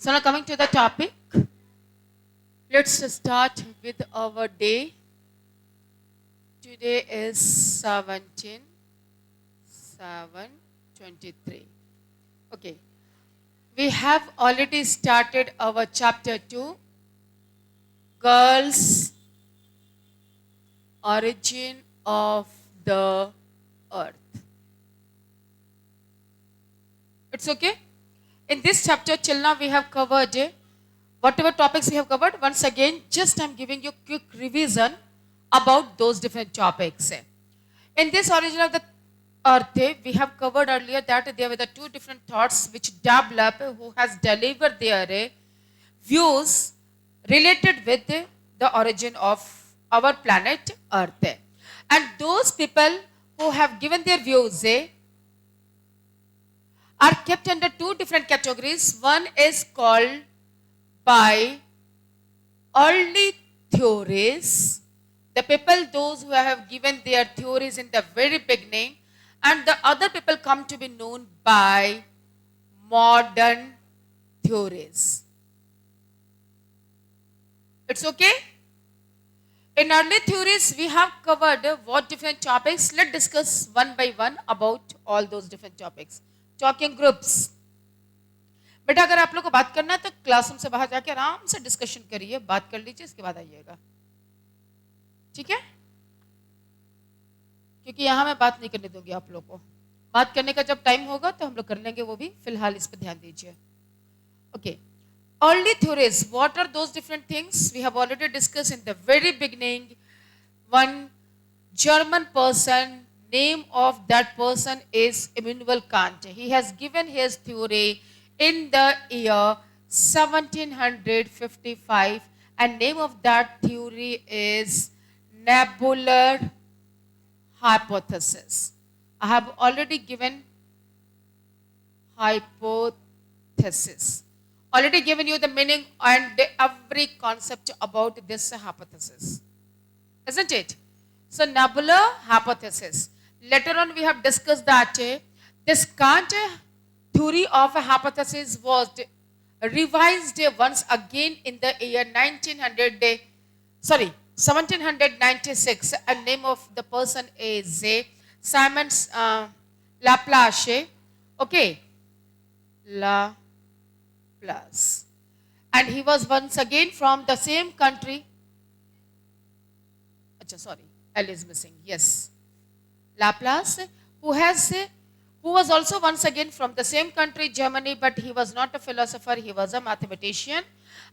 So now coming to the topic, let's start with our day. Today is 17/7/23. Okay, we have already started our chapter 2, Girls, Origin of the Earth. It's okay? In this chapter till now we have covered whatever topics we have covered. Once again, just I'm giving you quick revision about those different topics. In this origin of the earth, we have covered earlier that there were the two different thoughts which develop who has delivered their views related with the origin of our planet earth. And those people who have given their views are kept under two different categories. One is called by early theories, the people those who have given their theories in the very beginning, and the other people come to be known by modern theories. It's okay? In early theories, we have covered what different topics. Let's discuss one by one about all those different topics. Talking groups. बेटा अगर आप लोग को बात करना है तो classroom से बाहर जाके आराम से डिस्कशन करिए, बात कर लीजिए, इसके बाद आइएगा, ठीक है? क्योंकि यहाँ मैं बात नहीं करने दूंगी आप लोग को. बात करने का जब टाइम होगा तो हम लोग कर लेंगे वो भी. फिलहाल इस पर ध्यान दीजिए. Okay. Early theories. What are those different things? We have already discussed in the very beginning. One German person, name of that person is Immanuel Kant. He has given his theory in the year 1755, and name of that theory is nebular hypothesis. I have already given hypothesis. Already given you the meaning and every concept about this hypothesis. Isn't it? So nebular hypothesis. Later on we have discussed that this Kant theory of a hypothesis was revised once again in the year 1796. And name of the person is Simon Laplace. Okay, Laplace, and he was once again from the same country. Sorry, L is missing. Yes, Laplace, who was also once again from the same country, Germany, but he was not a philosopher, he was a mathematician.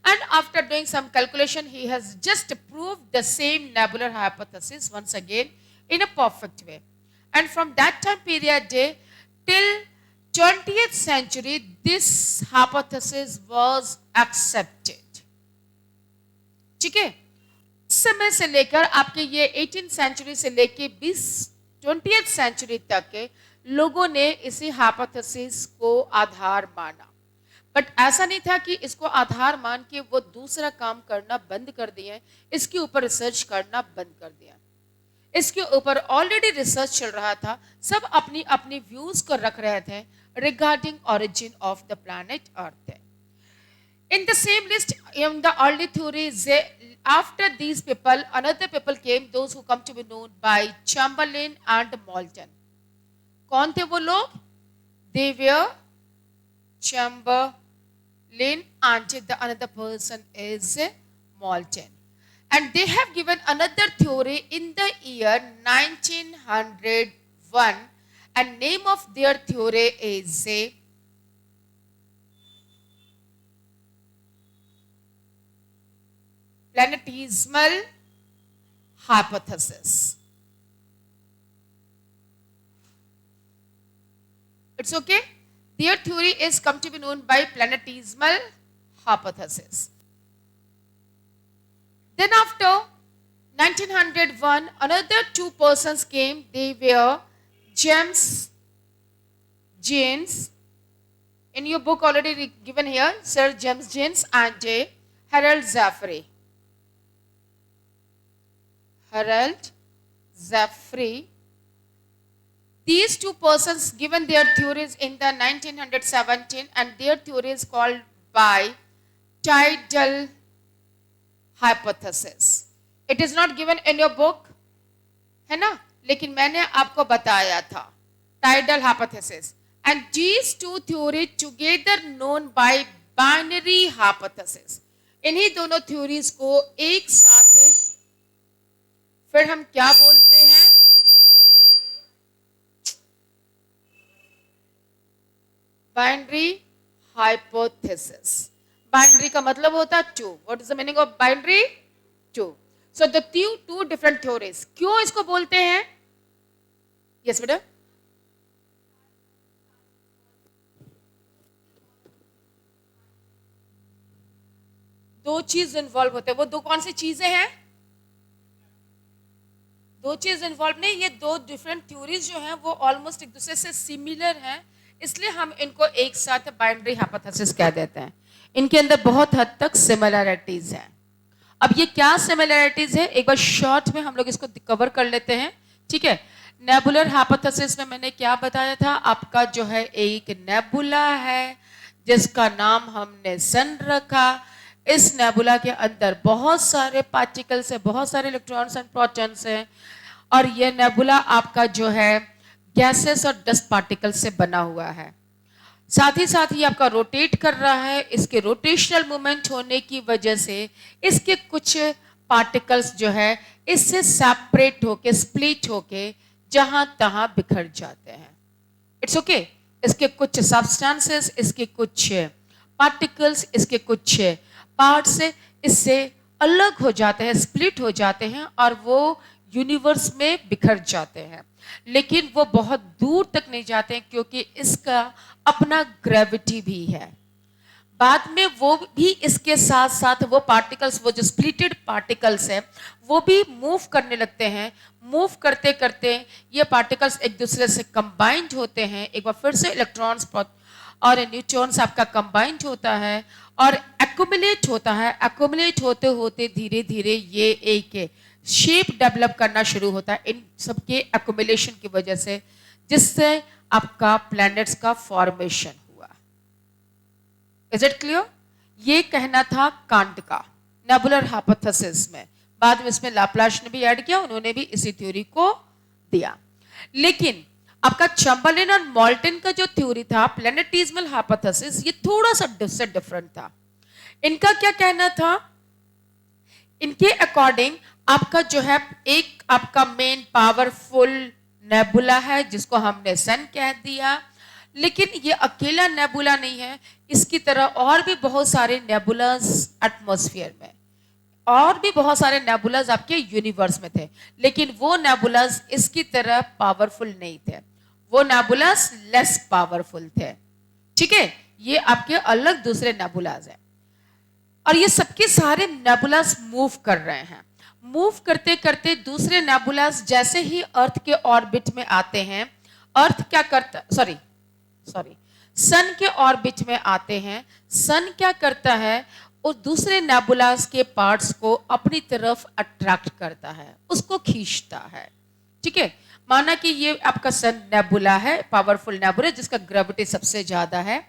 And after doing some calculation, he has just proved the same nebular hypothesis once again in a perfect way. And from that time period till 20th century, this hypothesis was accepted. ठीक है? समय से लेकर आपके ये 18th century से लेके 20th century तक लोगों ने इसी हाइपोथेसिस को आधार माना. बट ऐसा नहीं था कि इसको आधार मान के वो दूसरा काम करना बंद कर दिए, इसके ऊपर रिसर्च करना बंद कर दिया. इसके ऊपर ऑलरेडी रिसर्च चल रहा था, सब अपनी अपनी व्यूज को रख रहे थे regarding origin of the planet Earth. In the same list, in the early theories, after these people, another people came, those who come to be known by Chamberlain and Moulton. कौन थे वो लोग? They were Chamberlain and the another person is Moulton. And they have given another theory in the year 1901, and name of their theory is planetesimal hypothesis. It's okay? Their theory is come to be known by planetesimal hypothesis. Then after 1901, another two persons came. They were James Jeans. In your book already given here, Sir James Jeans and Harold Zaffrey. Harold Zaffrey. These two persons given their theories in the 1917, and their theory is called by tidal hypothesis. It is not given in your book, है ना, लेकिन मैंने आपको बताया था tidal hypothesis. And these two theories together known by binary hypothesis. इन्हीं दोनों theories को एक साथ फिर हम क्या बोलते हैं? Binary hypothesis. बाइनरी का मतलब होता है two. What is the meaning of binary? Two. So the two different theories. क्यों इसको बोलते हैं? यस बेटा. दो चीज इन्वॉल्व होते हैं. वो दो कौन सी चीजें हैं? दो चीज इन्वॉल्व नहीं, ये दो डिफरेंट थ्योरीज जो हैं वो ऑलमोस्ट एक दूसरे से सिमिलर हैं, इसलिए हम इनको एक साथ बाइनरी हाइपोथेसिस कह देते हैं. इनके अंदर बहुत हद तक सिमिलरिटीज हैं. अब ये क्या सिमिलरिटीज है एक बार शॉर्ट में हम लोग इसको कवर कर लेते हैं. ठीक है. नेबुलर हाइपोथेसिस में मैंने क्या बताया था? आपका जो है एक नेबुला है जिसका नाम हमने सन रखा. इस नेबुला के अंदर बहुत सारे पार्टिकल्स है, बहुत सारे इलेक्ट्रॉन्स एंड प्रोटॉन्स हैं, और ये नेबुला आपका जो है गैसेस और डस्ट पार्टिकल से बना हुआ है. साथ ही आपका रोटेट कर रहा है. इसके रोटेशनल मूवमेंट होने की वजह से इसके कुछ पार्टिकल्स जो है इससे सेपरेट होके, स्प्लिट होके जहां तहां बिखर जाते हैं. It's okay. इसके कुछ सब्सटेंसेस, इसके कुछ पार्टिकल्स, इसके कुछ पार्ट्स इससे अलग हो जाते हैं, स्प्लिट हो जाते हैं और वो यूनिवर्स में बिखर जाते हैं. लेकिन वो बहुत दूर तक नहीं जाते हैं क्योंकि इसका अपना ग्रेविटी भी है. बाद में वो भी इसके साथ साथ वो पार्टिकल्स, वो जो स्प्लिटेड पार्टिकल्स हैं वो भी मूव करने लगते हैं. मूव करते करते ये पार्टिकल्स एक दूसरे से कंबाइंड होते हैं. एक बार फिर से इलेक्ट्रॉन्स और न्यूट्रॉन्स आपका कंबाइंड होता है और एक्यूमुलेट होता है. एक्यूमुलेट होते होते धीरे धीरे ये एक शेप डेवलप करना शुरू होता है इन सबके एक्यूमुलेशन की वजह से, जिससे आपका प्लैनेट्स का फॉर्मेशन हुआ. Is it clear? ये कहना था कांट का नेबुलर हाइपोथेसिस में. बाद में इसमें लाप्लास ने भी ऐड किया, उन्होंने भी इसी थ्योरी को दिया. लेकिन आपका चैम्बरलेन और मोल्टन का जो थ्योरी था प्लैनेटिज्मल हाइपोथेसिस, ये थोड़ा सा डिफरेंट था. इनका क्या कहना था? इनके अकॉर्डिंग आपका जो है एक आपका मेन पावरफुल नेबुला है जिसको हमने सन कह दिया. लेकिन ये अकेला नेबुला नहीं है, इसकी तरह और भी बहुत सारे नेबुलास एटमॉस्फेयर में, और भी बहुत सारे नेबुलास आपके यूनिवर्स में थे. लेकिन वो नेबुलास इसकी तरह पावरफुल नहीं थे. वो नेबुलास लेस पावरफुल थे. ठीक है. ये आपके अलग दूसरे नेबुलास हैं. और ये सबके सारे नेबुलास मूव कर रहे हैं. मूव करते करते दूसरे नेबुलास जैसे ही अर्थ के ऑर्बिट में आते हैं, अर्थ क्या करता, सॉरी सन के ऑर्बिट में आते हैं. सन क्या करता है? और दूसरे नेबुलास के पार्ट्स को अपनी तरफ अट्रैक्ट करता है, उसको खींचता है. ठीक है. माना कि ये आपका सन नेबुला है, पावरफुल नेबुला जिसका ग्रेविटी सबसे ज्यादा है.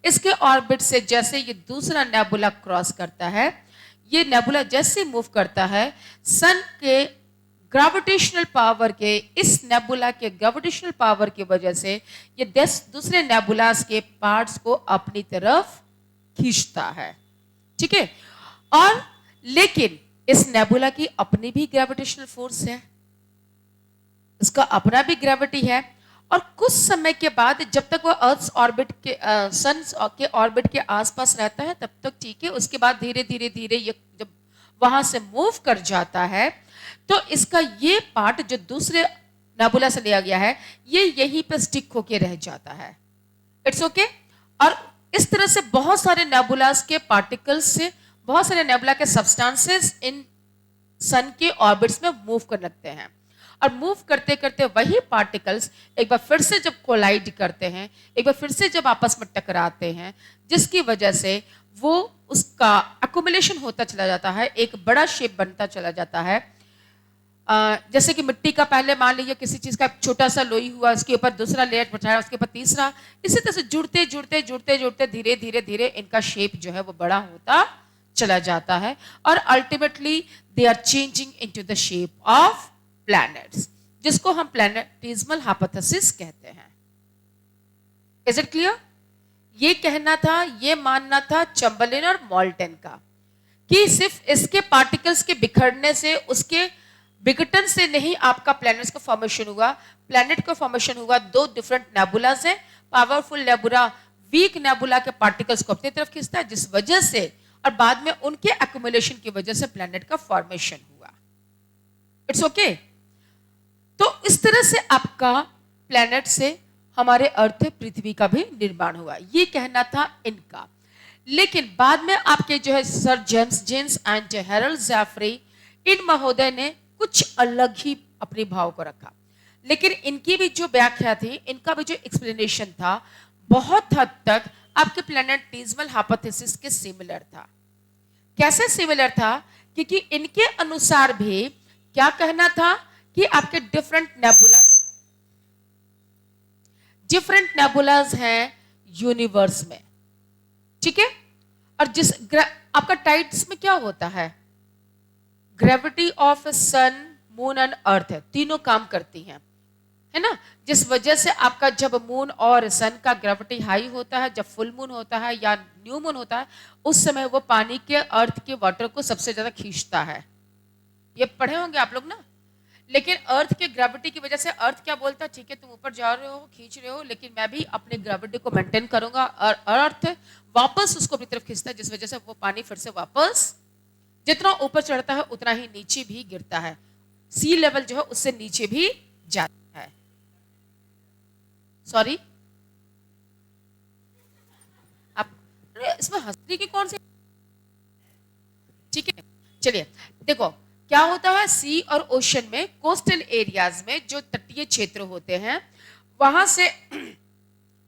इसके ऑर्बिट से जैसे ये दूसरा नेबुला क्रॉस करता है, ये नेबुला जैसे मूव करता है, सन के ग्रेविटेशनल पावर के, इस नेबुला के ग्रेविटेशनल पावर की वजह से ये दूसरे नेबुलास के पार्ट्स को अपनी तरफ खींचता है. ठीक है. और लेकिन इस नेबुला की अपनी भी ग्रेविटेशनल फोर्स है, इसका अपना भी ग्रेविटी है. और कुछ समय के बाद जब तक वो अर्थ ऑर्बिट के सन के ऑर्बिट के आसपास रहता है तब तक ठीक है. उसके बाद धीरे धीरे ये जब वहां से मूव कर जाता है तो इसका ये पार्ट जो दूसरे नेबुला से लिया गया है ये यहीं पे स्टिक होके रह जाता है. It's okay. और इस तरह से बहुत सारे नेबुलास के पार्टिकल्स से, बहुत सारे नेबुला के सब्सटेंसेस इन सन के ऑर्बिट्स में मूव करने लगते हैं. और मूव करते करते वही पार्टिकल्स एक बार फिर से जब कोलाइड करते हैं, एक बार फिर से जब आपस में टकराते हैं, जिसकी वजह से वो उसका एक्यूमुलेशन होता चला जाता है, एक बड़ा शेप बनता चला जाता है. जैसे कि मिट्टी का पहले मान लीजिए किसी चीज का छोटा सा लोई हुआ, उसके ऊपर दूसरा लेयर बैठाया, उसके ऊपर तीसरा, इसी तरह से जुड़ते जुड़ते जुड़ते जुड़ते धीरे धीरे धीरे इनका शेप जो है वो बड़ा होता चला जाता है और ultimately they are changing into the shape of planets, जिसको हम प्लैनेटिज्मल हाइपोथेसिस कहते हैं। Is it clear? ये कहना था, ये मानना था चैंबरलेन और मोल्टन का कि सिर्फ इसके पार्टिकल्स के बिखरने से, उसके विघटन से नहीं आपका प्लैनेट्स का फॉर्मेशन हुआ। प्लैनेट का फॉर्मेशन हुआ दो डिफरेंट नेबुलास हैं। पावरफुल नेबुला वीक नेबुला के पार्टिकल्स को अपनी तरफ खींचता है, जिस वजह से और बाद में उनके एक्युमुलेशन की वजह से प्लैनेट का फॉर्मेशन हुआ। It's okay. तो इस तरह से आपका प्लैनेट से हमारे अर्थ पृथ्वी का भी निर्माण हुआ, ये कहना था इनका। लेकिन बाद में आपके जो है sir James James and Harold Jeffrey, इन महोदय ने कुछ अलग ही अपने भाव को रखा। लेकिन इनकी भी जो व्याख्या थी, इनका भी जो एक्सप्लेनेशन था, बहुत हद तक आपके प्लैनेटिज्मल हाइपोथेसिस के सिमिलर था। कैसे सिमिलर था? क्योंकि इनके अनुसार भी क्या कहना था कि आपके डिफरेंट नेबुलास हैं यूनिवर्स में, ठीक है। और जिस आपका टाइड्स में क्या होता है, gravity of sun, moon and earth है, तीनों काम करती हैं, है ना। जिस वजह से आपका जब मून और सन का ग्रेविटी हाई होता है, जब फुल मून होता है या न्यू मून होता है, उस समय वो पानी के, अर्थ के वाटर को सबसे ज्यादा खींचता है। ये पढ़े होंगे आप लोग ना। लेकिन अर्थ के ग्रेविटी की वजह से अर्थ क्या बोलता है, ठीक है तुम ऊपर जा रहे हो, खींच रहे हो, लेकिन मैं भी अपने ग्रेविटी को मेंटेन करूंगा, और अर्थ वापस उसको अपनी तरफ खींचता है, जिस वजह से वो पानी फिर से वापस जितना ऊपर चढ़ता है उतना ही नीचे भी गिरता है। सी लेवल जो है उससे नीचे भी जाता है। सॉरी, आप इसमें हंसने की कौन सी, ठीक है। चलिए देखो क्या होता है, सी और ओशन में, कोस्टल एरियाज में जो तटीय क्षेत्र होते हैं, वहां से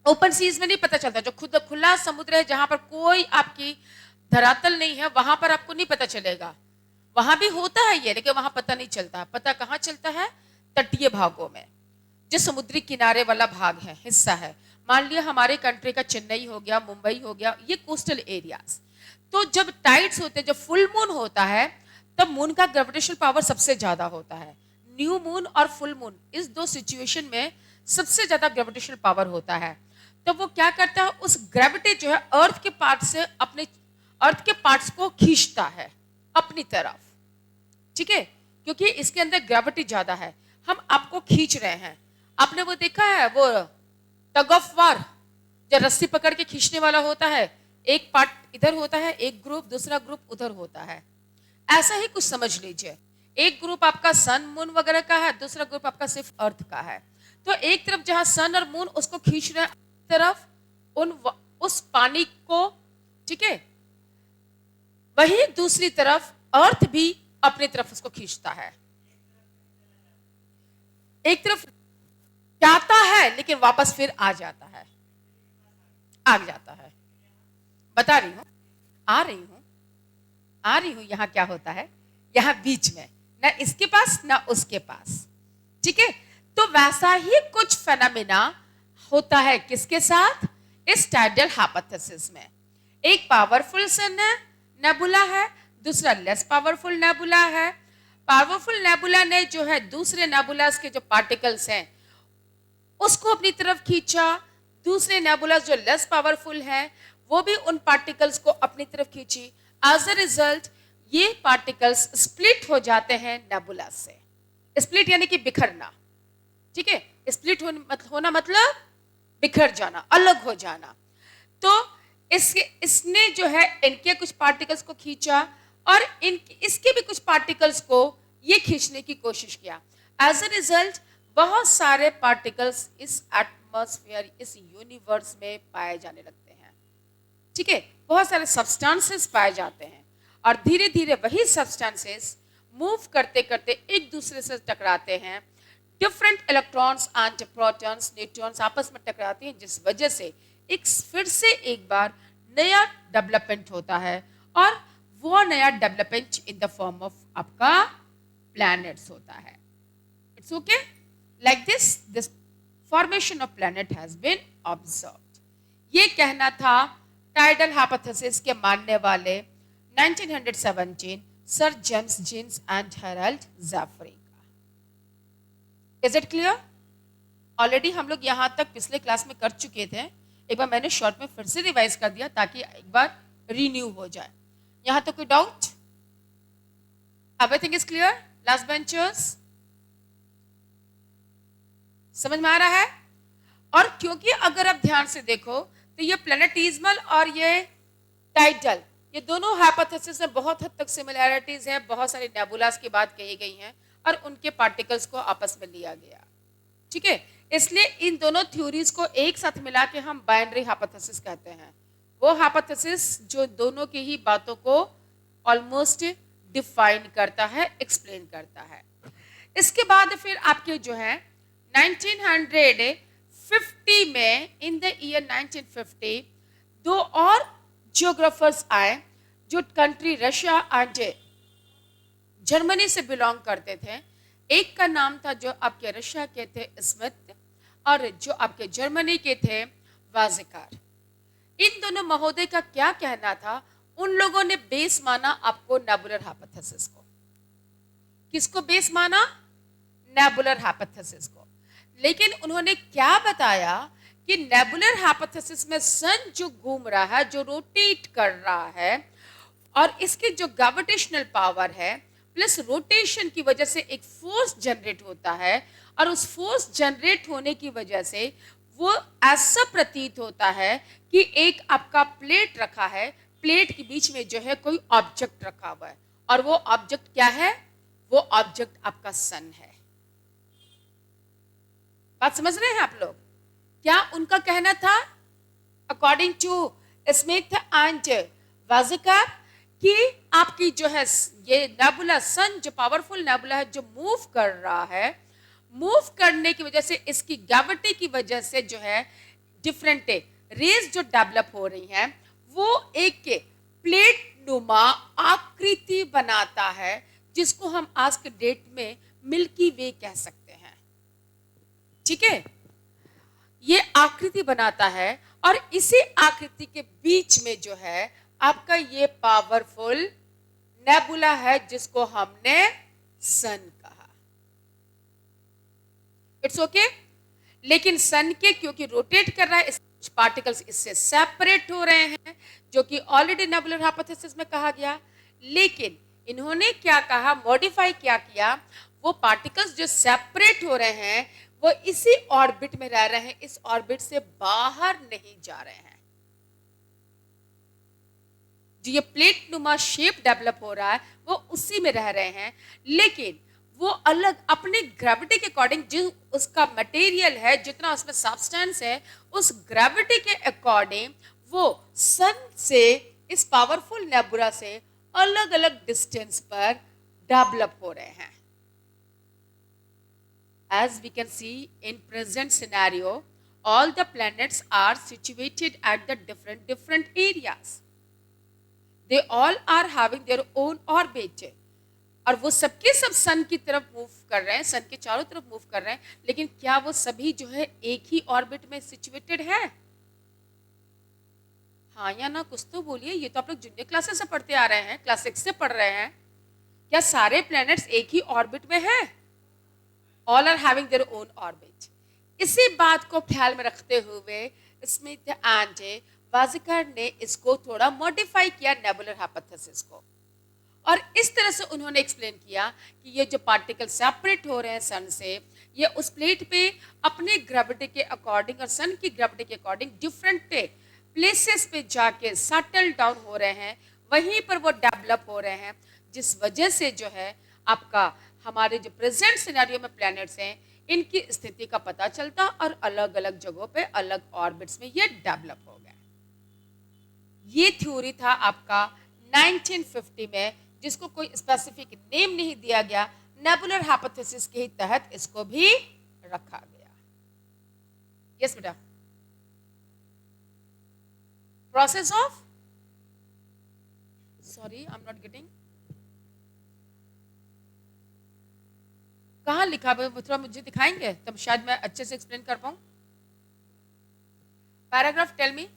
ओपन सीज में नहीं पता चलता। जो खुद खुला समुद्र है, जहां पर कोई आपकी धरातल नहीं है, वहां पर आपको नहीं पता चलेगा। वहां भी होता है ये, लेकिन वहां पता नहीं चलता। पता कहां चलता है? तटीय भागों में, जो समुद्री किनारे वाला भाग है, हिस्सा है। मान लिया हमारे कंट्री का चेन्नई हो गया, मुंबई हो गया, ये कोस्टल एरियाज। तो जब टाइड्स होते हैं, जब फुल मून होता है, तब मून का ग्रेविटेशनल पावर सबसे ज्यादा होता है। न्यू मून और फुल मून, इस दो सिचुएशन में सबसे ज्यादा ग्रेविटेशनल पावर होता है। तो वो क्या करता है, उस ग्रेविटी जो है अर्थ के पार्ट से अपने अर्थ के पार्ट्स को खींचता है अपनी तरफ, ठीक है, क्योंकि इसके अंदर ग्रेविटी ज्यादा है। हम आपको खींच रहे हैं। आपने वो देखा है, वो टग ऑफ वार, जो रस्सी पकड़ के खींचने वाला होता है, एक पार्ट इधर होता है, एक ग्रुप, दूसरा ग्रुप उधर होता है। ऐसा ही कुछ समझ लीजिए। एक ग्रुप आपका सन मून वगैरह का है, दूसरा ग्रुप आपका सिर्फ अर्थ का है। तो एक तरफ जहां सन और मून उसको खींच रहे हैं तरफ, उस पानी को, ठीक है, वही दूसरी तरफ अर्थ भी अपनी तरफ उसको खींचता है। एक तरफ जाता है लेकिन वापस फिर आ जाता है, आ जाता है। बता रही हूं, आ रही हूं। यहां क्या होता है, यहां बीच में, ना इसके पास ना उसके पास, ठीक है। तो वैसा ही कुछ फेनोमेना होता है किसके साथ, इस टाइडल हाइपोथेसिस में। एक पावरफुल सन है, नेबुला है, दूसरा लेस पावरफुल नेबुला है। पावरफुल नेबुला ने जो है दूसरे नेबुलास के जो पार्टिकल्स हैं उसको अपनी तरफ खींचा। दूसरे नेबुलास जो लेस पावरफुल है वो भी उन पार्टिकल्स को अपनी तरफ खींची। एज अ रिजल्ट ये पार्टिकल्स स्प्लिट हो जाते हैं नेबुला से। स्प्लिट यानी कि बिखरना, ठीक है। स्प्लिट होना मतलब बिखर जाना, अलग हो जाना। तो इसने जो है इनके कुछ पार्टिकल्स को खींचा और इसके भी कुछ पार्टिकल्स को ये खींचने की कोशिश किया। एज अ रिजल्ट बहुत सारे पार्टिकल्स इस एटमॉस्फेयर, इस यूनिवर्स में पाए जाने लगते हैं, ठीक है। बहुत सारे सब्सटेंसेस पाए जाते हैं और धीरे धीरे वही सब्सटेंसेस मूव करते करते एक दूसरे से टकराते हैं। Different electrons and protons, neutrons आपस में टकराते हैं, जिस वजह से फिर से एक बार नया डेवलपमेंट होता है। और वो नया development in the form of आपका planets होता है. It's okay. Like this formation of planet has been observed. ये कहना था टाइडल हाइपोथेसिस के मानने वाले 1917 sir James Jeans and Harold Jeffrey का. Is it clear? ऑलरेडी हम लोग यहाँ तक पिछले क्लास में कर चुके थे. एक बार मैंने शॉर्ट में फिर से रिवाइज कर दिया ताकि एक बार रिन्यू हो जाए. यहाँ तक कोई doubt? Everything is clear? Last benchers समझ में आ रहा है? और क्योंकि अगर आप ध्यान से देखो तो ये प्लैनेटिज्मल और ये टाइडल, ये दोनों हाइपोथेसिस में बहुत हद तक सिमिलैरिटीज है. बहुत सारी नेबुलास की बात कही गई है और उनके पार्टिकल्स को आपस में लिया गया. ठीक है, इसलिए इन दोनों थ्योरीज को एक साथ मिला के हम बाइनरी हाइपोथेसिस कहते हैं. वो हाइपोथेसिस जो दोनों की ही बातों को ऑलमोस्ट डिफाइन करता है, एक्सप्लेन करता है. इसके बाद फिर आपके जो है 1950 में, इन द ईयर 1950 दो और जियोग्राफर्स आए जो कंट्री रशिया एंड जर्मनी से बिलोंग करते थे. एक का नाम था जो आपके रशिया के थे स्मिथ और जो आपके जर्मनी के थे वाजेकार. इन दोनों महोदय का क्या कहना था? उन लोगों ने बेस माना आपको नेबुलर हाइपोथेसिस को. किसको बेस माना? नेबुलर हाइपोथेसिस को. लेकिन उन्होंने क्या बताया कि नेबुलर हाइपोथेसिस में सन जो घूम रहा है, जो रोटेट कर रहा है, और इसके जो ग्रेविटेशनल पावर है प्लस रोटेशन की वजह से एक फोर्स जनरेट होता है, और उस फोर्स जनरेट होने की वजह से वो ऐसा प्रतीत होता है कि एक आपका प्लेट रखा है, प्लेट के बीच में जो है कोई ऑब्जेक्ट रखा हुआ है, और वो ऑब्जेक्ट क्या है? वो ऑब्जेक्ट आपका सन है. बात समझ रहे हैं आप लोग? क्या उनका कहना था अकॉर्डिंग टू स्मिथ एंड वाजेकार कि आपकी जो है ये नेबुला सन, जो पावरफुल नेबुला है, जो मूव कर रहा है, मूव करने की वजह से इसकी ग्रेविटी की वजह से जो है डिफरेंट रेज जो डेवलप हो रही हैं, वो एक प्लेट नुमा आकृति बनाता है जिसको हम आज के डेट में मिल्की वे कह सकते हैं. ठीक है, ये आकृति बनाता है और इसी आकृति के बीच में जो है आपका ये पावरफुल नेबुला है जिसको हमने सन कहा. It's okay. लेकिन सन के क्योंकि रोटेट कर रहा है, पार्टिकल्स इससे सेपरेट हो रहे हैं, जो कि ऑलरेडी नेबुलर हाइपोथेसिस में कहा गया. लेकिन इन्होंने क्या कहा, मॉडिफाई क्या किया, वो पार्टिकल्स जो सेपरेट हो रहे हैं वो इसी ऑर्बिट में रह रहे हैं, इस ऑर्बिट से बाहर नहीं जा रहे हैं. जो ये प्लेट नुमा शेप डेवलप हो रहा है वो उसी में रह रहे हैं, लेकिन वो अलग अपने ग्रेविटी के अकॉर्डिंग, जो उसका मटेरियल है, जितना उसमें सब्सटेंस है, उस ग्रेविटी के अकॉर्डिंग वो सन से, इस पावरफुल नेबुला से अलग अलग डिस्टेंस पर डेवलप हो रहे हैं. As we can see in present scenario, all the planets are situated at the different areas. They all are having their own orbit. और वो सबके सब सन की तरफ मूव कर रहे हैं, सन के चारों तरफ मूव कर रहे हैं, लेकिन क्या वो सभी जो है एक ही ऑर्बिट में सिचुएटेड है? हाँ या ना, कुछ तो बोलिए. ये तो आप लोग जूनियर क्लासेस से पढ़ते आ रहे हैं, क्लास 6 से पढ़ रहे हैं. क्या सारे प्लैनेट्स एक ही ऑर्बिट में हैं? All are having their own orbit. इसी बात को ख्याल में रखते हुए स्मिथ एंड वाजेकर ने इसको थोड़ा मॉडिफाई किया नेबुलर हाइपोथेसिस को, और इस तरह से उन्होंने एक्सप्लेन किया कि ये जो पार्टिकल सेपरेट हो रहे हैं सन से, ये उस प्लेट पे अपने ग्रेविटी के अकॉर्डिंग और सन की ग्रेविटी के अकॉर्डिंग डिफरेंट प्लेसेस पे जाके सेटल डाउन हो रहे हैं, वहीं पर वो डेवलप हो रहे हैं, जिस वजह से जो है आपका हमारे जो प्रेजेंट सिनेरियो में प्लैनेट्स हैं, इनकी स्थिति का पता चलता और अलग अलग जगहों पे अलग ऑर्बिट्स में ये डेवलप हो गए. ये थ्योरी था आपका 1950 में, जिसको कोई स्पेसिफिक नेम नहीं दिया गया, नेबुलर हाइपोथेसिस के ही तहत इसको भी रखा गया. यस बेटा. Process of, sorry I am not getting. कहाँ लिखा है थोड़ा मुझे दिखाएंगे, तब शायद मैं अच्छे से एक्सप्लेन कर पाऊं. Paragraph tell me.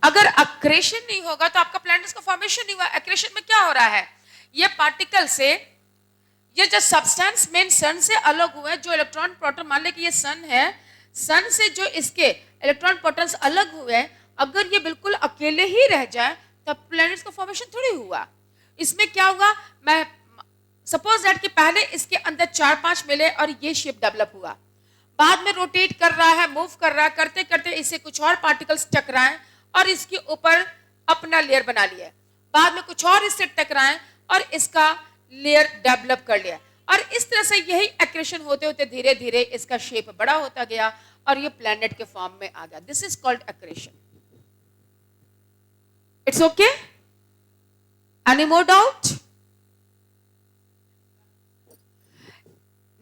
अगर अक्रेशन नहीं होगा तो आपका प्लैनेट्स का फॉर्मेशन नहीं हुआ. अक्रेशन में क्या हो रहा है, ये पार्टिकल से, ये जो सब्सटेंस मेन सन से अलग हुए, जो इलेक्ट्रॉन प्रोटॉन, मान ले कि ये सन है, सन से जो इसके इलेक्ट्रॉन प्रोटॉन्स अलग हुए, अगर ये बिल्कुल अकेले ही रह जाए तब प्लैनेट्स का फॉर्मेशन थोड़ी हुआ. इसमें क्या होगा, मैं सपोज दैट कि पहले इसके अंदर 4-5 मिले और ये शेप डेवलप हुआ, बाद में रोटेट कर रहा है, मूव कर रहा है, करते करते इसे कुछ और पार्टिकल्स टकराएं और इसके ऊपर अपना लेयर बना लिया, बाद में कुछ और इससे टकराएं और इसका लेयर डेवलप कर लिया, और इस तरह से यही एक्रेशन होते होते धीरे धीरे इसका शेप बड़ा होता गया और ये प्लैनेट के फॉर्म में आ गया. This is called accretion. It's okay? Any more doubt?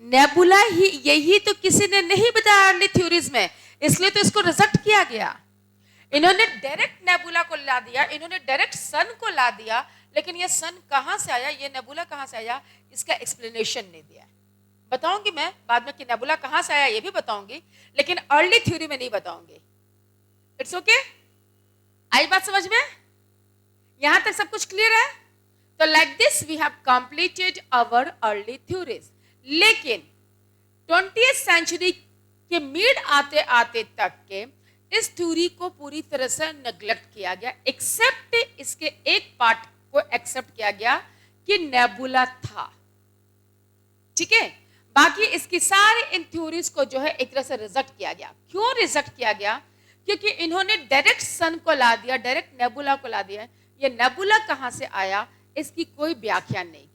Nebula ही यही तो किसी ने नहीं बताया अर्ली थ्योरीज में, इसलिए तो इसको रिजेक्ट किया गया. इन्होंने डायरेक्ट नेबुला को ला दिया, इन्होंने डायरेक्ट सन को ला दिया, लेकिन ये सन कहां से आया, ये नेबुला कहां से आया, इसका एक्सप्लेनेशन नहीं दिया. बताऊंगी मैं बाद में कि नेबुला कहां से आया, ये भी बताऊंगी, लेकिन अर्ली थ्योरी में नहीं बताऊंगी. It's okay? आई बात समझ में? यहां तक सब कुछ क्लियर है? तो like this we have completed our early theories. लेकिन 20th सेंचुरी के मिड आते आते तक के इस थ्योरी को पूरी तरह से नेग्लेक्ट किया गया, एक्सेप्ट इसके एक पार्ट को एक्सेप्ट किया गया कि नेबुला था. ठीक है, बाकी इसकी सारी इन थ्योरीज को जो है एक तरह से रिजेक्ट किया गया. क्यों रिजेक्ट किया गया? क्योंकि इन्होंने डायरेक्ट सन को ला दिया, डायरेक्ट नेबुला को ला दिया. ये नेबुला कहां से आया इसकी कोई व्याख्या नहीं की,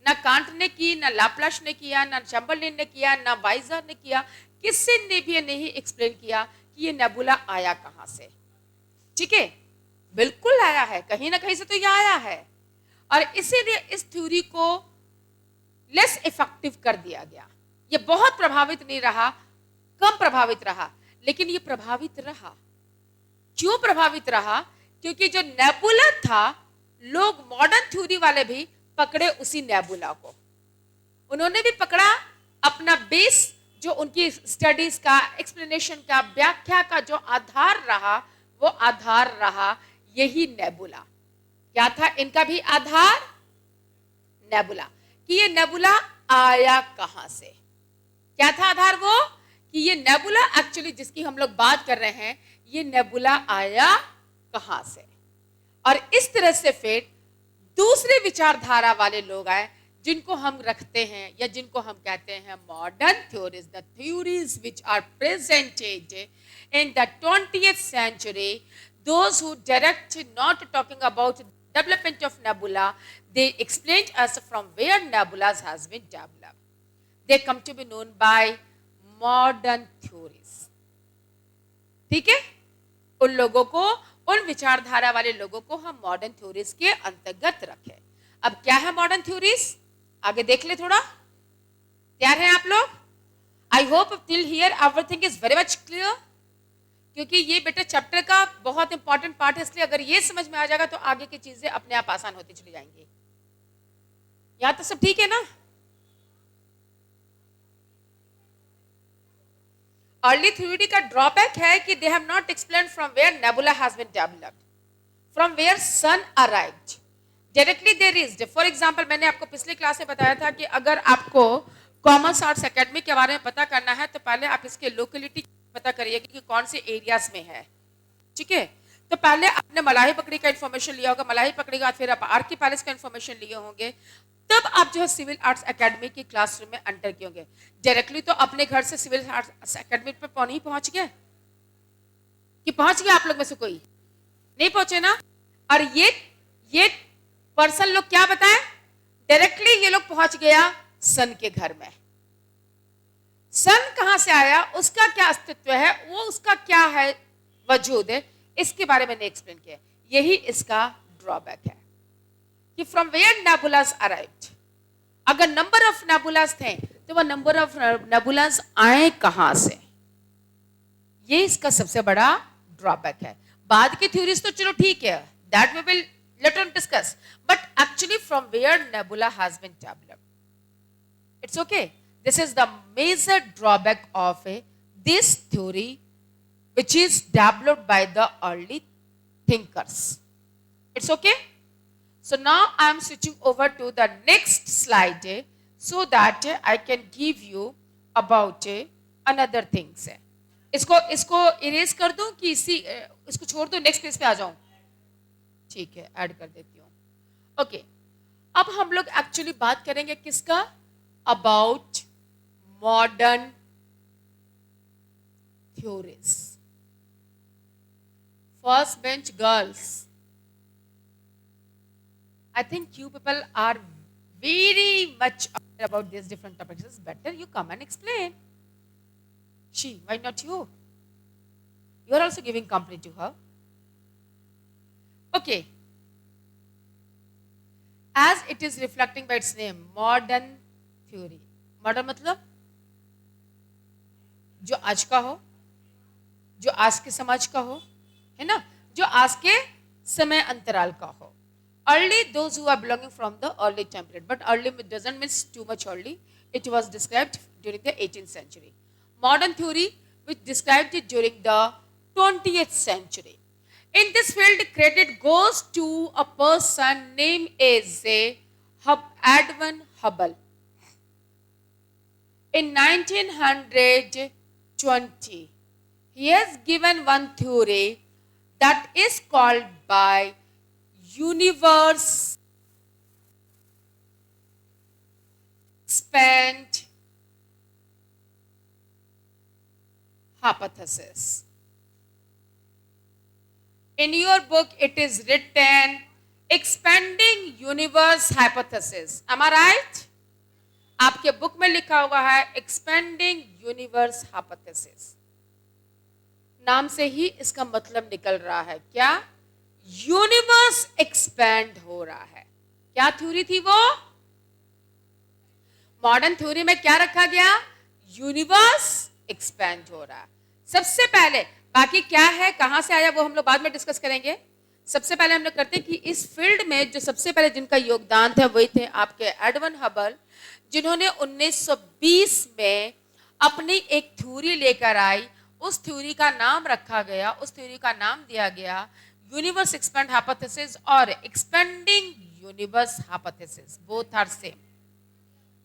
ना कांट ने की, ना लाप्लास ने किया, ना चैम्बरलेन ने किया, ना वाइजर ने किया, किसी ने भी नहीं एक्सप्लेन किया कि ये नेबुला आया कहां से. ठीक है, बिल्कुल आया है, कहीं ना कहीं से तो ये आया है, और इसीलिए इस थ्योरी को लेस इफेक्टिव कर दिया गया. ये बहुत प्रभावित नहीं रहा, कम प्रभावित रहा, लेकिन ये प्रभावित रहा. क्यों प्रभावित रहा? क्योंकि जो नेबुला था, लोग मॉडर्न थ्योरी वाले भी पकड़े उसी नेबुला को. उन्होंने भी पकड़ा अपना बेस, जो उनकी स्टडीज का, एक्सप्लेनेशन का, व्याख्या का जो आधार रहा, वो आधार रहा यही नेबुला. क्या था इनका भी आधार? नेबुला. कि ये नेबुला आया कहां से? क्या था आधार? वो कि ये नेबुला एक्चुअली जिसकी हम लोग बात कर रहे हैं, ये नेबुला आया कहां से. और इस तरह से फिर दूसरे विचारधारा वाले लोग आए, जिनको हम रखते हैं या जिनको हम कहते हैं modern theories, the theories which are presented in the 20th century, those who direct, not talking about development of nebula, they explained us from where nebulas has been developed. They come to be known by modern theories. ठीक है, उन लोगों को, उन विचारधारा वाले लोगों को हम मॉडर्न थ्योरीज के अंतर्गत रखें. अब क्या है मॉडर्न थ्योरीज, आगे देख ले थोड़ा. तैयार हैं आप लोग? I hope till here everything is very much clear, क्योंकि ये बेटा चैप्टर का बहुत इंपॉर्टेंट पार्ट है, इसलिए अगर ये समझ में आ जाएगा तो आगे की चीजें अपने आप आसान होती चली जाएंगी. यहां तो सब ठीक है ना? अर्ली थ्योरी का ड्रॉबैक है कि they have not explain from where nebula has been developed, from where sun arrived. Directly there is, for example मैंने आपको पिछली क्लास में बताया था कि अगर आपको कॉमर्स आर्ट्स एकेडमी के बारे में पता करना है तो पहले आप इसके लोकेलिटी पता करिए कि कौन से एरियाज में है, ठीक है। तो पहले आपने मलाही पकड़ी का इन्फॉर्मेशन लिया होगा, मलाही पकड़ी का फिर आप आर के पैलेस का इन्फॉर्मेशन लिए होंगे, तब आप जो है सिविल आर्ट्स एकेडमी की क्लासरूम में एंटर किए होंगे। डायरेक्टली तो अपने घर से सिविल आर्ट्स एकेडमी पे नहीं पहुंच गए कि पहुंच गया आप लोग में से कोई नहीं पहुंचे ना। और ये पर्सन लोग क्या बताए, डायरेक्टली ये लोग पहुंच गया सन के घर में। सन कहां से आया, उसका क्या अस्तित्व है, वो उसका क्या है वजूद है, इसके बारे में एक्सप्लेन किया। यही इसका ड्रॉबैक है कि फ्रॉम वेयर नेबुलास अराइव्ड, अगर नंबर ऑफ नेबुलास थे तो वह नंबर ऑफ नेबुलास आए कहां से, ये इसका सबसे बड़ा ड्रॉबैक है। बाद की थ्योरीज तो चलो ठीक है, that we will later on discuss, but actually from where nebula has been developed, it's okay. This is the major drawback of this theory which is developed by the early thinkers. It's okay. So now I am switching over to the next slide so that I can give you about another things. इसको erase कर दूं कि इसको छोड़ दो, next page पे आ जाऊं, ठीक है, ऐड कर देती हूँ। ओके, अब हम लोग एक्चुअली बात करेंगे किसका, about modern theories. First bench girls, I think you people are very much aware about this different topics, it's better you come and explain. She, why not you? You are also giving company to her. Okay, as it is reflecting by its name, modern theory. Modern मतलब जो आज का हो, जो आज के समाज का हो, है ना, जो आज के समय अंतराल का हो। Early, those who are belonging from the early time period, but early doesn't mean too much early. It was described during the 18th century. Modern theory, which described it during the 20th century. In this field, credit goes to a person named as Edwin Hubble. In 1920, he has given one theory that is called by universe expand hypothesis. In your book, it is written expanding universe hypothesis. Am I right? आपके book में लिखा हुआ है expanding universe hypothesis. नाम से ही इसका मतलब निकल रहा है क्या, यूनिवर्स एक्सपैंड हो रहा है। क्या थ्योरी थी वो? मॉडर्न थ्योरी में क्या रखा गया, यूनिवर्स एक्सपैंड हो रहा है। सबसे पहले, बाकी क्या है, कहां से आया, वो हम लोग बाद में डिस्कस करेंगे। सबसे पहले हम लोग करते हैं कि इस फील्ड में जो सबसे पहले जिनका योगदान था वही थे आपके एडवन हबल, जिन्होंने 1920 में अपनी एक थ्योरी लेकर आई। उस थ्योरी का नाम रखा गया, उस थ्योरी का नाम दिया गया यूनिवर्स एक्सपेंड हाइपोथेसिस और expanding universe hypothesis, both are same,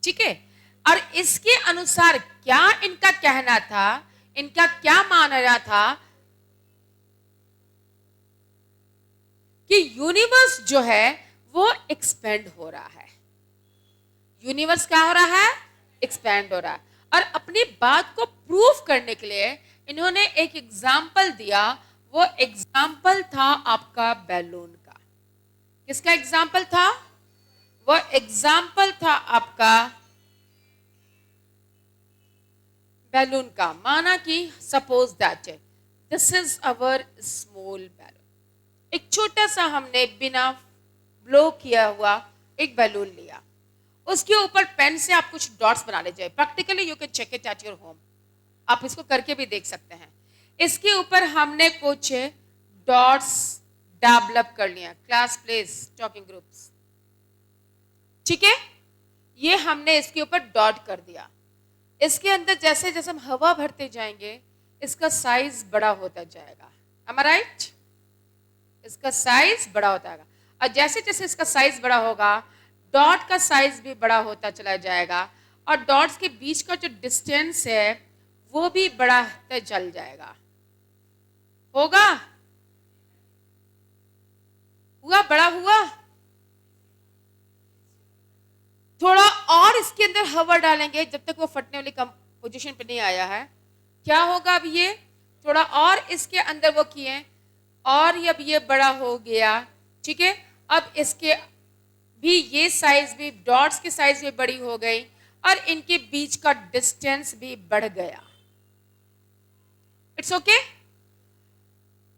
ठीक है। और इसके अनुसार क्या इनका कहना था, इनका क्या मानना था कि यूनिवर्स जो है वो एक्सपेंड हो रहा है। यूनिवर्स क्या हो रहा है, एक्सपेंड हो रहा है। और अपनी बात को प्रूफ करने के लिए इन्होंने एक एग्जाम्पल दिया, वो एग्जाम्पल था आपका बैलून का। किसका एग्जाम्पल था? वो एग्जाम्पल था आपका बैलून का। माना कि suppose that this is our small balloon, एक छोटा सा हमने बिना ब्लो किया हुआ एक बैलून लिया, उसके ऊपर पेन से आप कुछ डॉट्स बना लीजिए। Practically you can check it at your home, आप इसको करके भी देख सकते हैं। इसके ऊपर हमने कुछ डॉट्स डेवलप कर लिया, क्लास, प्लेस, टॉकिंग ग्रुप्स, ठीक है। ये हमने इसके ऊपर डॉट कर दिया। इसके अंदर जैसे जैसे हम हवा भरते जाएंगे इसका साइज बड़ा होता जाएगा, am I right? इसका साइज बड़ा होता है और जैसे जैसे इसका साइज बड़ा होगा डॉट का साइज भी बड़ा होता चला जाएगा और डॉट्स के बीच का जो डिस्टेंस है वो भी बढ़ाते चल जाएगा। होगा? हुआ? बड़ा हुआ? थोड़ा और इसके अंदर हवा डालेंगे जब तक वो फटने वाली पोजीशन पे नहीं आया है। क्या होगा अब? ये थोड़ा और इसके अंदर वो किए और अब ये बड़ा हो गया। ठीक है, अब इसके भी ये साइज भी, डॉट्स की साइज भी बड़ी हो गई और इनके बीच का डिस्टेंस भी बढ़ गया। It's okay.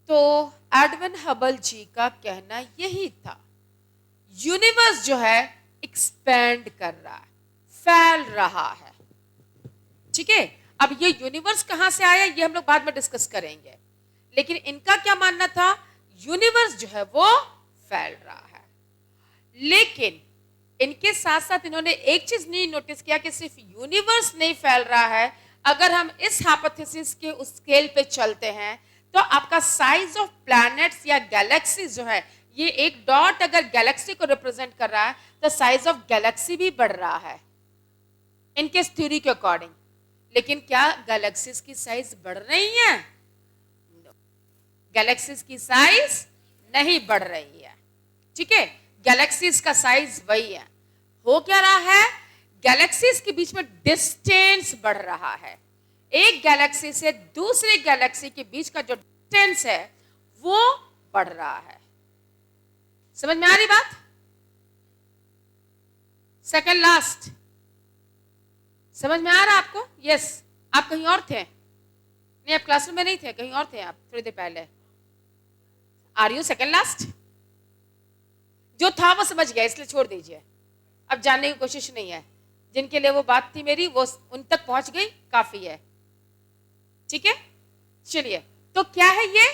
तो एडविन हबल जी का कहना यही था, यूनिवर्स जो है एक्सपेंड कर रहा है, फैल रहा है। ठीक है, अब ये यूनिवर्स कहां से आया ये हम लोग बाद में डिस्कस करेंगे, लेकिन इनका क्या मानना था, यूनिवर्स जो है वो फैल रहा है। लेकिन इनके साथ साथ इन्होंने एक चीज नहीं नोटिस किया कि सिर्फ यूनिवर्स नहीं फैल रहा है, अगर हम इस हाइपोथेसिस के उस स्केल पे चलते हैं तो आपका साइज ऑफ प्लैनेट्स या गैलेक्सीज जो है, ये एक डॉट अगर गैलेक्सी को रिप्रेजेंट कर रहा है तो साइज ऑफ गैलेक्सी भी बढ़ रहा है इनके थ्योरी के अकॉर्डिंग। लेकिन क्या गैलेक्सीज की साइज बढ़ रही है? गैलेक्सीज की साइज नहीं बढ़ रही है। ठीक है, गैलेक्सीज का साइज वही है। हो क्या रहा है, गैलेक्सीज के बीच में डिस्टेंस बढ़ रहा है। एक गैलेक्सी से दूसरी गैलेक्सी के बीच का जो डिस्टेंस है वो बढ़ रहा है। समझ में आ रही बात? सेकंड लास्ट, समझ में आ रहा आपको? यस। आप कहीं और थे? नहीं, आप क्लासरूम में नहीं थे, कहीं और थे आप थोड़ी देर पहले। Are you second last? जो था वो समझ गया, इसलिए छोड़ दीजिए, अब जानने की कोशिश नहीं है। जिनके लिए वो बात थी मेरी वो उन तक पहुंच गई, काफी है। ठीक है, चलिए, तो क्या है ये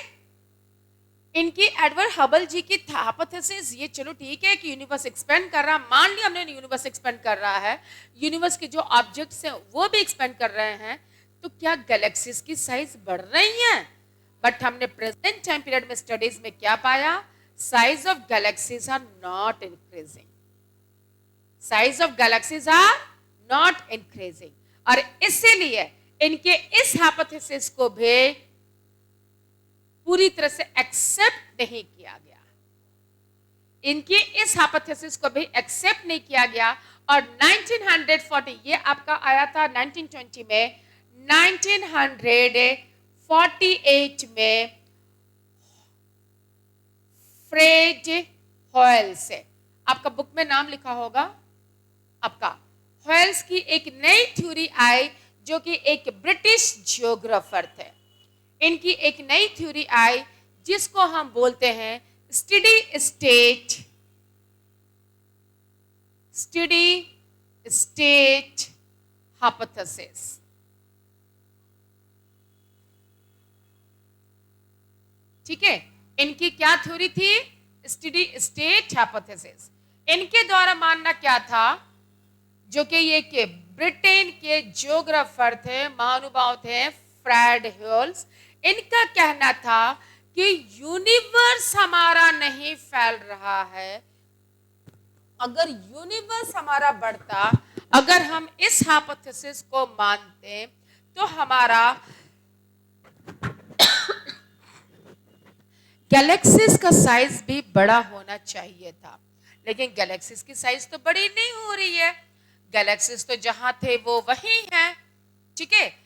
इनकी एडवर्ड हबल जी की हाइपोथेसिस। ये चलो ठीक है कि यूनिवर्स एक्सपेंड कर रहा है, मान लिया हमने यूनिवर्स एक्सपेंड कर रहा है, यूनिवर्स के जो ऑब्जेक्ट्स हैं वो भी एक्सपेंड कर रहे हैं, तो क्या गैलेक्सीज की साइज बढ़ रही है? बट हमने प्रेजेंट टाइम पीरियड में स्टडीज में क्या पाया, size of galaxies are not increasing, size of galaxies are not increasing. और इसीलिए इनके इस हाइपोथेसिस को भी पूरी तरह से एक्सेप्ट नहीं किया गया, इनके इस हाइपोथेसिस को भी एक्सेप्ट नहीं किया गया। और 1940, ये आपका आया था 1920 में, 1948 में फ्रेड हॉयल से, आपका बुक में नाम लिखा होगा आपका, हॉयल्स की एक नई थ्योरी आई जो कि एक ब्रिटिश जियोग्राफर थे। इनकी एक नई थ्योरी आई जिसको हम बोलते हैं स्टेडी स्टेट हाइपोथेसिस। ठीक है, इनकी क्या थ्योरी थी, स्टेडी स्टेट हाइपोथेसिस। इनके द्वारा मानना क्या था, जो कि ये के ब्रिटेन के जियोग्राफर थे, महानुभाव थे, फ्रेड हॉयल्स। इनका कहना था कि यूनिवर्स हमारा नहीं फैल रहा है, अगर यूनिवर्स हमारा बढ़ता, अगर हम इस हाइपोथेसिस को मानते तो हमारा गैलेक्सीज का साइज भी बड़ा होना चाहिए था। लेकिन गैलेक्सीज की साइज तो बड़ी नहीं हो रही है, गैलेक्सीज तो जहां थे वो वही हैं। ठीक है,